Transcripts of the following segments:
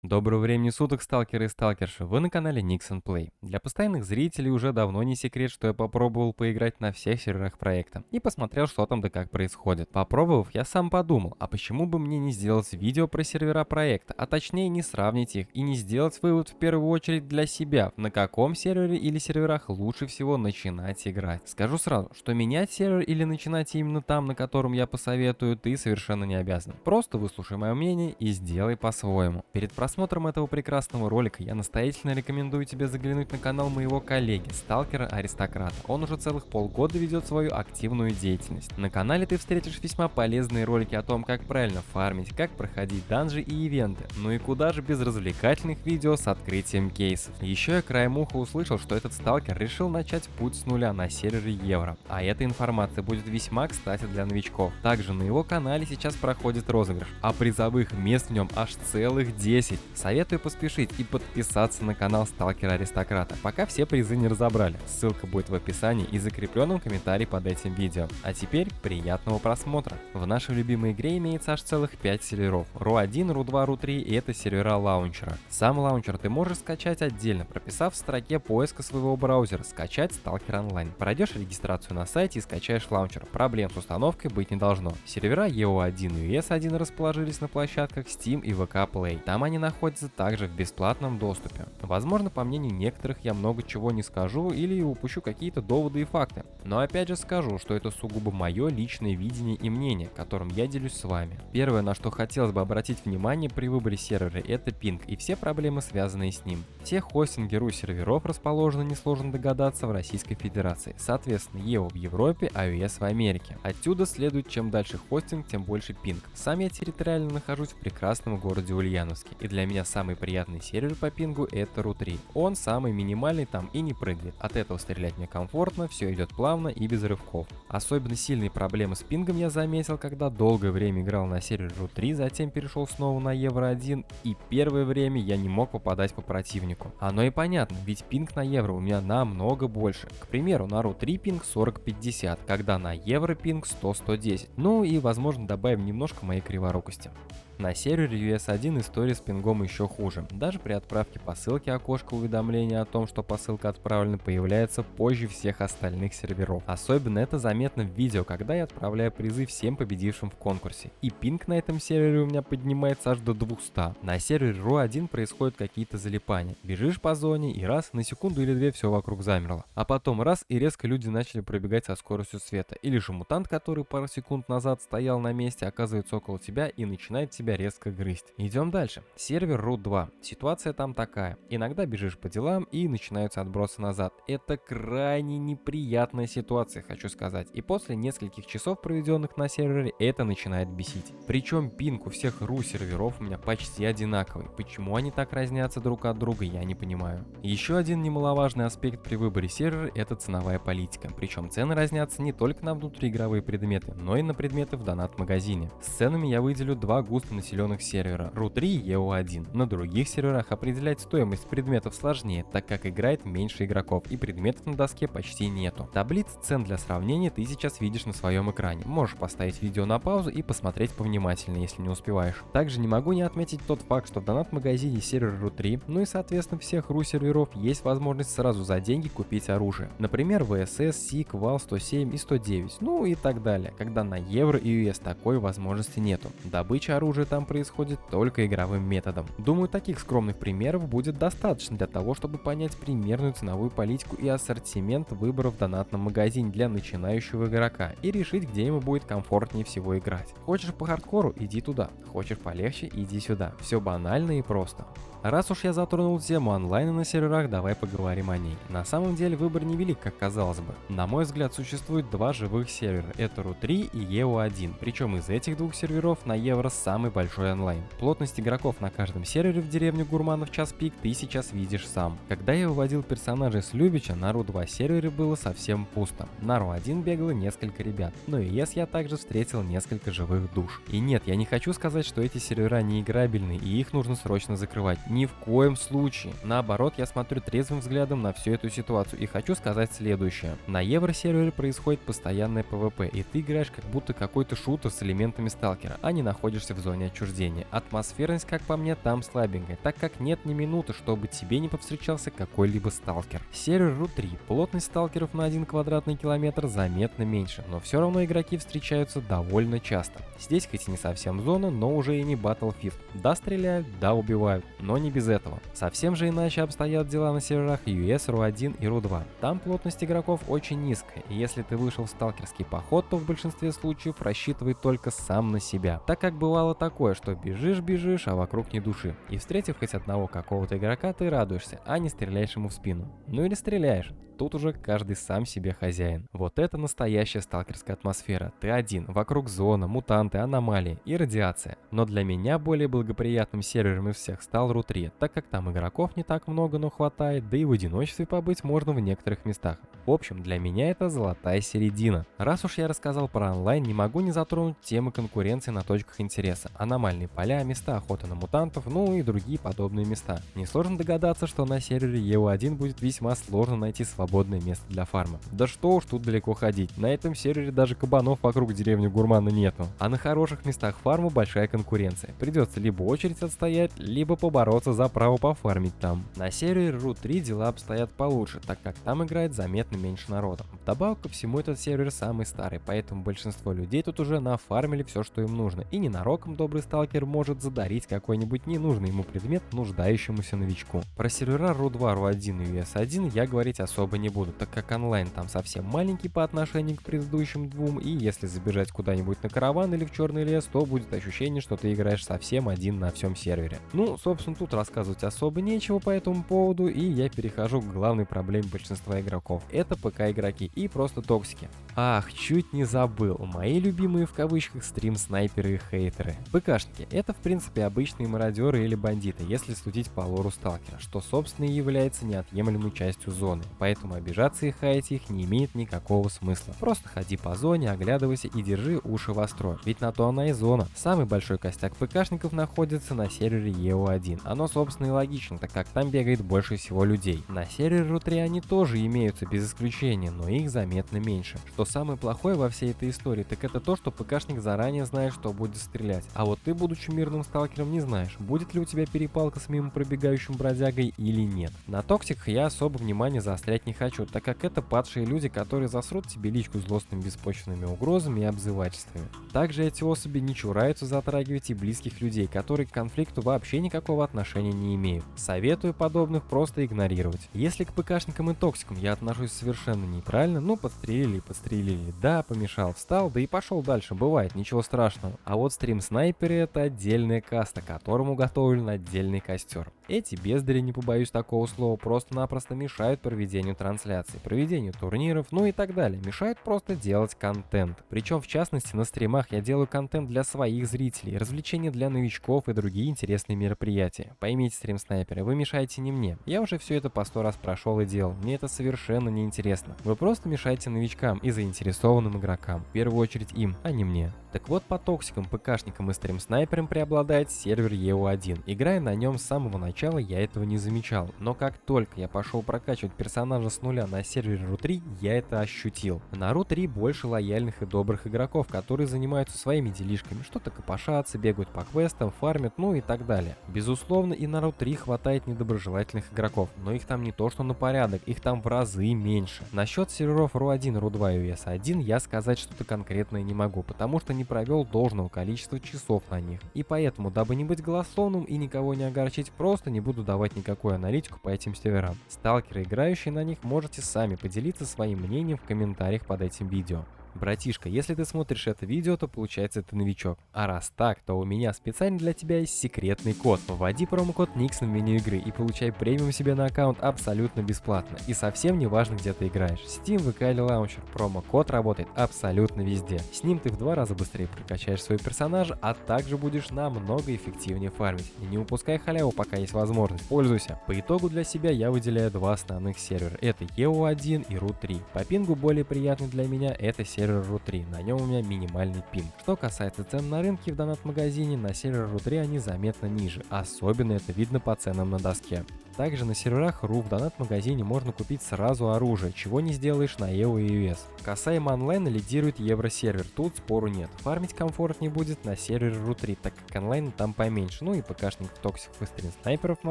Доброго времени суток, сталкеры и сталкерши. Вы на канале Nixon Play. Для постоянных зрителей уже давно не секрет, что я попробовал поиграть на всех серверах проекта и посмотрел, что там да как происходит. Попробовав, я сам подумал, а почему бы мне не сделать видео про сервера проекта, а точнее не сравнить их и не сделать вывод в первую очередь для себя, на каком сервере или серверах лучше всего начинать играть. Скажу сразу, что менять сервер или начинать именно там, на котором я посоветую, ты совершенно не обязан. Просто выслушай мое мнение и сделай по-своему. Перед просмотром этого прекрасного ролика я настоятельно рекомендую тебе заглянуть на канал моего коллеги, сталкера Аристократа. Он уже целых полгода ведет свою активную деятельность. На канале ты встретишь весьма полезные ролики о том, как правильно фармить, как проходить данжи и ивенты. Ну и куда же без развлекательных видео с открытием кейсов. Еще я краем уха услышал, что этот сталкер решил начать путь с нуля на сервере Евро. А эта информация будет весьма кстати для новичков. Также на его канале сейчас проходит розыгрыш, а призовых мест в нем аж целых 10. Советую поспешить и подписаться на канал Сталкера Аристократа, пока все призы не разобрали. Ссылка будет в описании и закрепленном комментарии под этим видео. А теперь приятного просмотра. В нашей любимой игре имеется аж целых 5 серверов. RU1, RU2, RU3 и это сервера лаунчера. Сам лаунчер ты можешь скачать отдельно, прописав в строке поиска своего браузера «Скачать Сталкер онлайн». Пройдешь регистрацию на сайте и скачаешь лаунчер. Проблем с установкой быть не должно. Сервера EO1 и US1 расположились на площадках Steam и VK Play. Там они находятся также в бесплатном доступе. Возможно, по мнению некоторых, я много чего не скажу или упущу какие-то доводы и факты. Но опять же скажу, что это сугубо мое личное видение и мнение, которым я делюсь с вами. Первое, на что хотелось бы обратить внимание при выборе сервера, это пинг и все проблемы, связанные с ним. Все хостинги RU серверов расположены, несложно догадаться, в Российской Федерации. Соответственно, EO в Европе, а US в Америке. Отсюда следует, чем дальше хостинг, тем больше пинг. Сам я территориально нахожусь в прекрасном городе Ульяновске, и для меня самый приятный сервер по пингу это RU3. Он самый минимальный там и не прыгает. От этого стрелять мне комфортно, все идет плавно и без рывков. Особенно сильные проблемы с пингом я заметил, когда долгое время играл на сервере RU3, затем перешел снова на Евро 1, и первое время я не мог попадать по противнику. Оно и понятно, ведь пинг на Евро у меня намного больше. К примеру, на RU3 пинг 40-50, когда на Евро пинг 100-110. Ну и возможно добавим немножко моей криворукости. На сервере US1 история с пингом еще хуже. Даже при отправке посылки окошко уведомления о том, что посылка отправлена, появляется позже всех остальных серверов. Особенно это заметно в видео, когда я отправляю призы всем победившим в конкурсе. И пинг на этом сервере у меня поднимается аж до 200. На сервере RU1 происходят какие-то залипания. Бежишь по зоне и раз, на секунду или две все вокруг замерло. А потом раз и резко люди начали пробегать со скоростью света. Или же мутант, который пару секунд назад стоял на месте, оказывается около тебя и начинает тебя резко грызть. Идем дальше. Сервер RU2. Ситуация там такая. Иногда бежишь по делам и начинаются отбросы назад. Это крайне неприятная ситуация, хочу сказать. И после нескольких часов, проведенных на сервере, это начинает бесить. Причем пинг у всех RU серверов у меня почти одинаковый. Почему они так разнятся друг от друга, я не понимаю. Еще один немаловажный аспект при выборе сервера – это ценовая политика. Причем цены разнятся не только на внутриигровые предметы, но и на предметы в донат-магазине. С ценами я выделю два густонаселенных сервера RU3 и EO1. На других серверах определять стоимость предметов сложнее, так как играет меньше игроков и предметов на доске почти нету. Таблиц цен для сравнения ты сейчас видишь на своем экране. Можешь поставить видео на паузу и посмотреть повнимательнее, если не успеваешь. Также не могу не отметить тот факт, что в донат-магазине сервера RU3, ну и соответственно всех RU серверов, есть возможность сразу за деньги купить оружие. Например, VSS, SIG, VAL 107 и 109, ну и так далее, когда на Евро и US такой возможности нету. Добыча оружия там происходит только игровым методом. Думаю, таких скромных примеров будет достаточно для того, чтобы понять примерную ценовую политику и ассортимент выбора в донатном магазине для начинающего игрока и решить, где ему будет комфортнее всего играть. Хочешь по хардкору – иди туда, хочешь полегче – иди сюда. Все банально и просто. Раз уж я затронул тему онлайна на серверах, давай поговорим о ней. На самом деле выбор невелик, как казалось бы. На мой взгляд, существует два живых сервера, это RU3 и EO1, причем из этих двух серверов на Евро самый большой онлайн. Плотность игроков на каждом сервере в деревне Гурманов час пик ты сейчас видишь сам. Когда я выводил персонажей с Любича, на RU2 сервере было совсем пусто. На RU1 бегало несколько ребят, но и ES я также встретил несколько живых душ. И нет, я не хочу сказать, что эти сервера не играбельны и их нужно срочно закрывать. Ни в коем случае. Наоборот, я смотрю трезвым взглядом на всю эту ситуацию и хочу сказать следующее. На Евро-сервере происходит постоянное PvP, и ты играешь как будто какой-то шутер с элементами сталкера, а не находишься в зоне отчуждения. Атмосферность, как по мне, движение там слабенькое, так как нет ни минуты, чтобы тебе не повстречался какой-либо сталкер. Сервер RU3. Плотность сталкеров на 1 квадратный километр заметно меньше, но все равно игроки встречаются довольно часто. Здесь хоть и не совсем зона, но уже и не Battlefield. Да, стреляют, да, убивают, но не без этого. Совсем же иначе обстоят дела на серверах US, RU1 и RU2. Там плотность игроков очень низкая, и если ты вышел в сталкерский поход, то в большинстве случаев рассчитывай только сам на себя. Так как бывало такое, что бежишь, а вокруг ни души. И встретив хоть одного какого-то игрока, ты радуешься, а не стреляешь ему в спину. Ну или стреляешь. Тут уже каждый сам себе хозяин. Вот это настоящая сталкерская атмосфера. Ты один, вокруг зона, мутанты, аномалии и радиация. Но для меня более благоприятным сервером из всех стал RU3, так как там игроков не так много, но хватает, да и в одиночестве побыть можно в некоторых местах. В общем, для меня это золотая середина. Раз уж я рассказал про онлайн, не могу не затронуть темы конкуренции на точках интереса. Аномальные поля, места охоты на мутантов, ну и другие подобные места. Несложно догадаться, что на сервере EU1 будет весьма сложно найти свободное место для фарма. Да что уж тут далеко ходить, на этом сервере даже кабанов вокруг деревни Гурмана нету. А на хороших местах фарма большая конкуренция. Придется либо очередь отстоять, либо побороться за право пофармить там. На сервере RU3 дела обстоят получше, так как там играет заметно меньше народа. Вдобавок ко всему, этот сервер самый старый, поэтому большинство людей тут уже нафармили все, что им нужно, и ненароком добрый сталкер может задарить какой-нибудь ненужный ему предмет нуждающемуся новичку. Про сервера RU2, RU1 и US1 я говорить особо не буду, так как онлайн там совсем маленький по отношению к предыдущим двум, и если забежать куда-нибудь на караван или в черный лес, то будет ощущение, что ты играешь совсем один на всем сервере. Ну, собственно, тут рассказывать особо нечего по этому поводу, и я перехожу к главной проблеме большинства игроков. Это ПК-игроки и просто токсики. Ах, чуть не забыл, мои любимые в кавычках стрим-снайперы и хейтеры. ПКшники — это в принципе обычные мародеры или бандиты, если судить по лору сталкера, что собственно и является неотъемлемой частью зоны, поэтому обижаться и хаять их не имеет никакого смысла. Просто ходи по зоне, оглядывайся и держи уши востро, ведь на то она и зона. Самый большой костяк ПКшников находится на сервере EU1. Оно собственно и логично, так как там бегает больше всего людей. На сервере RU3 они тоже имеются без исключения, но их заметно меньше. Что самое плохое во всей этой истории, так это то, что ПКшник заранее знает, что будет стрелять. А вот ты, будучи мирным сталкером, не знаешь, будет ли у тебя перепалка с мимо пробегающим бродягой или нет. На токсиках я особо внимания заострять не хочу, так как это падшие люди, которые засрут тебе личку злостными беспочвенными угрозами и обзывательствами. Также эти особи не чураются затрагивать и близких людей, которые к конфликту вообще никакого отношения не имеют. Советую подобных просто игнорировать. Если к ПКшникам и токсикам я отношусь совершенно нейтрально, ну подстрелили и подстрелили, да, помешал, встал, да и пошел дальше, бывает, ничего страшного. А вот стрим-снайперы — это отдельная каста, которому готовлен отдельный костер. Эти бездари, не побоюсь такого слова, просто-напросто мешают проведению трансляций, проведению турниров, ну и так далее. Мешают просто делать контент. Причем, в частности, на стримах я делаю контент для своих зрителей, развлечения для новичков и другие интересные мероприятия. Поймите, стрим-снайперы, вы мешаете не мне. Я уже все это по 100 раз прошел и делал. Мне это совершенно не интересно. Вы просто мешаете новичкам и заинтересованным игрокам. В первую очередь им, а не мне. Так вот, по токсикам, ПКшникам и стрим-снайперам преобладает сервер EU1. Играя на нем с самого начала, я этого не замечал. Но как только я пошел прокачивать персонажа с нуля на сервере RU3, я это ощутил. На RU3 больше лояльных и добрых игроков, которые занимаются своими делишками, что-то копошатся, бегают по квестам, фармят, ну и так далее. Безусловно, и на RU3 хватает недоброжелательных игроков, но их там не то что на порядок, их там в разы меньше. Насчет серверов RU1, RU2 и US1 я сказать что-то конкретное не могу, потому что не провел должного количества часов на них. И поэтому, дабы не быть голословным и никого не огорчить, просто не буду давать никакую аналитику по этим серверам. Сталкеры, играющие на них, можете сами поделиться своим мнением в комментариях под этим видео. Братишка, если ты смотришь это видео, то получается ты новичок. А раз так, то у меня специально для тебя есть секретный код. Вводи промокод Nixon в меню игры и получай премиум себе на аккаунт абсолютно бесплатно. И совсем не важно, где ты играешь. Steam, ВК или Launcher. Промокод работает абсолютно везде. С ним ты в 2 раза быстрее прокачаешь своего персонажа, а также будешь намного эффективнее фармить. И не упускай халяву, пока есть возможность. Пользуйся. По итогу для себя я выделяю 2 основных сервера. Это EU1 и RU3. По пингу более приятный для меня это сервер RU3, на нем у меня минимальный пинг. Что касается цен на рынке в донат-магазине, на сервер RU3 они заметно ниже, особенно это видно по ценам на доске. Также на серверах RU в донат-магазине можно купить сразу оружие, чего не сделаешь на EVO и ES. Касаемо онлайна лидирует Евросервер, тут спору нет. Фармить комфортнее будет на сервере RU3, так как онлайн там поменьше, ну и ПКшников, токсиков и стрин-снайперов на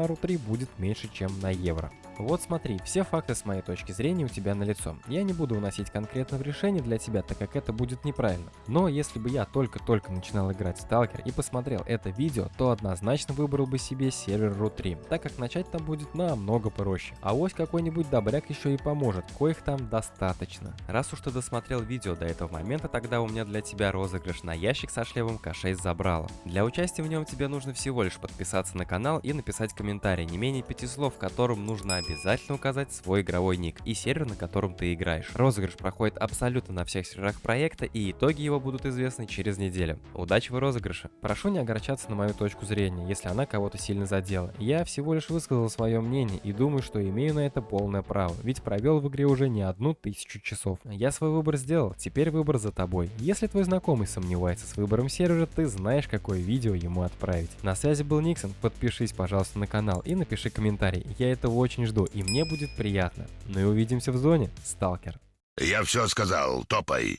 RU3 будет меньше, чем на Евро. Вот смотри, все факты с моей точки зрения у тебя налицо. Я не буду вносить конкретно в решение для тебя, так как это будет неправильно. Но если бы я только-только начинал играть в Stalker и посмотрел это видео, то однозначно выбрал бы себе сервер RU3, так как начать там будет намного проще. А вось какой-нибудь добряк еще и поможет, коих там достаточно. Раз уж ты досмотрел видео до этого момента, тогда у меня для тебя розыгрыш на ящик со шлемом К6 Забрала. Для участия в нем тебе нужно всего лишь подписаться на канал и написать комментарий не менее 5 слов, в котором нужно обязательно указать свой игровой ник и сервер, на котором ты играешь. Розыгрыш проходит абсолютно на всех серверах проекта, и итоги его будут известны через неделю. Удачи в розыгрыше! Прошу не огорчаться на мою точку зрения, если она кого-то сильно задела. Я всего лишь высказал свое мнение и думаю, что имею на это полное право, ведь провел в игре уже не 1000 часов. Я свой выбор сделал, теперь выбор за тобой. Если твой знакомый сомневается с выбором сервера, ты знаешь, какое видео ему отправить. На связи был Никсон, подпишись, пожалуйста, на канал и напиши комментарий, я этого очень жду и мне будет приятно. Ну и увидимся в зоне, сталкер. Я все сказал, топай.